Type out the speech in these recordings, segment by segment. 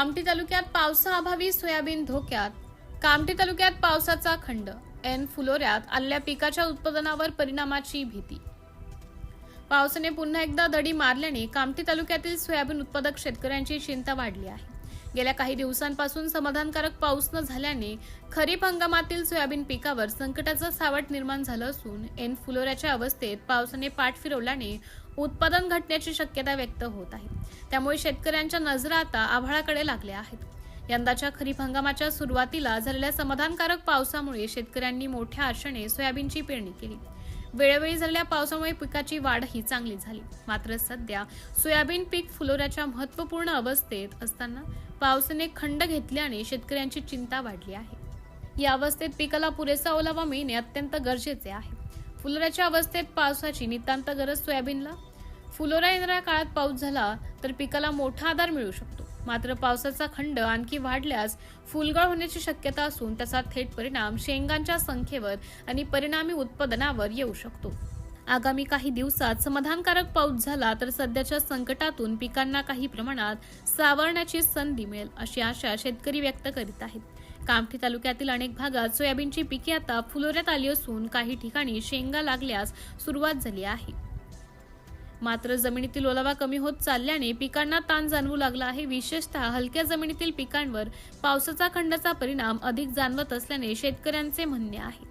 कामठी तालुक्यात पावसाअभावी सोयाबीन धोक्यात. कामठी तालुक्यात पावसाचा खंड. एन फुलोऱ्यात आलेल्या पिकाच्या उत्पादनावर परिणामाची भीती. पावसाने पुन्हा एकदा दडी मारल्याने कामठी तालुक्यातील सोयाबीन उत्पादक शेतकऱ्यांची चिंता वाढली आहे. गेल्या काही दिवसांपासून समाधानकारक पाऊस न झाल्याने खरीप हंगामातील सोयाबीन पिकावर संकटाचं सावट निर्माण झालं असून एन फुलोऱ्याच्या अवस्थेत पावसाने पाठ फिरवल्याने उत्पादन घटण्याची शक्यता व्यक्त होत आहे. त्यामुळे शेतकऱ्यांच्या नजरा आता आभाळाकडे लागल्या आहेत. यंदाच्या खरीप हंगामाच्या सुरुवातीला झालेल्या समाधानकारक पावसामुळे शेतकऱ्यांनी मोठ्या आशेने सोयाबीनची पेरणी केली. वेळोवेळी झालेल्या पावसामुळे पिकाची वाढही चांगली झाली. मात्र सध्या सोयाबीन पीक फुलोऱ्याच्या महत्त्वपूर्ण अवस्थेत असताना पावसाने खंड घेतल्याने शेतकऱ्यांची चिंता वाढली आहे. या अवस्थेत पिकाला पुरेसा ओलावा मिळणे अत्यंत गरजेचे आहे. फुलोऱ्याच्या अवस्थेत पावसाची नितांत गरज सोयाबीनला. फुलोरा येणाऱ्या काळात पाऊस झाला तर पिकाला मोठा आधार मिळू शकतो. मात्र पावसाचा खंड आणखी वाढल्यास फुलगळ होण्याची शक्यता असून त्याचा थेट परिणाम शेंगांच्या संख्येवर आणि परिणामी उत्पादनावर येऊ शकतो. आगामी काही दिवसात समाधानकारक पाऊस झाला तर सध्याच्या संकटातून पिकांना काही प्रमाणात सावरण्याची संधी मिळेल अशी आशा शेतकरी व्यक्त करीत आहेत. कामठी तालुक्यातील अनेक भागात सोयाबीनची पिके आता फुलोऱ्यात आली असून काही ठिकाणी शेंगा लागल्यास सुरुवात झाली आहे. मात्र जमिनीतील ओलावा कमी होत चालल्याने पिकांना ताण जाणवू लागला आहे. विशेषतः हलक्या जमिनीतील पिकांवर पावसाचा खंडाचा परिणाम अधिक जाणवत असल्याने शेतकऱ्यांचे म्हणणे आहे.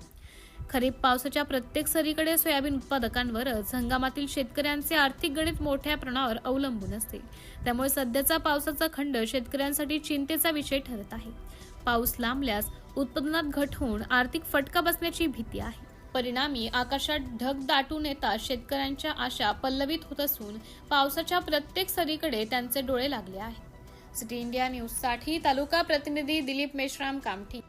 खरीप पावसाच्या प्रत्येक सरीकडे सोयाबीन उत्पादकांवरच हंगामातील शेतकऱ्यांचे आर्थिक गणित मोठ्या प्रमाणावर अवलंबून असते. त्यामुळे सध्याचा पावसाचा खंड शेतकऱ्यांसाठी चिंतेचा विषय ठरत आहे. पाऊस लांबल्यास उत्पादनात घट होऊन आर्थिक फटका बसण्याची भीती आहे. परिणामी आकाशात ढग दाटून येताच शेतकऱ्यांच्या आशा पल्लवित होत असून पावसाच्या प्रत्येक सरीकडे त्यांचे डोळे लागले आहेत. सिटी इंडिया न्यूजसाठी तालुका प्रतिनिधी दिलीप मेश्राम, कामठी.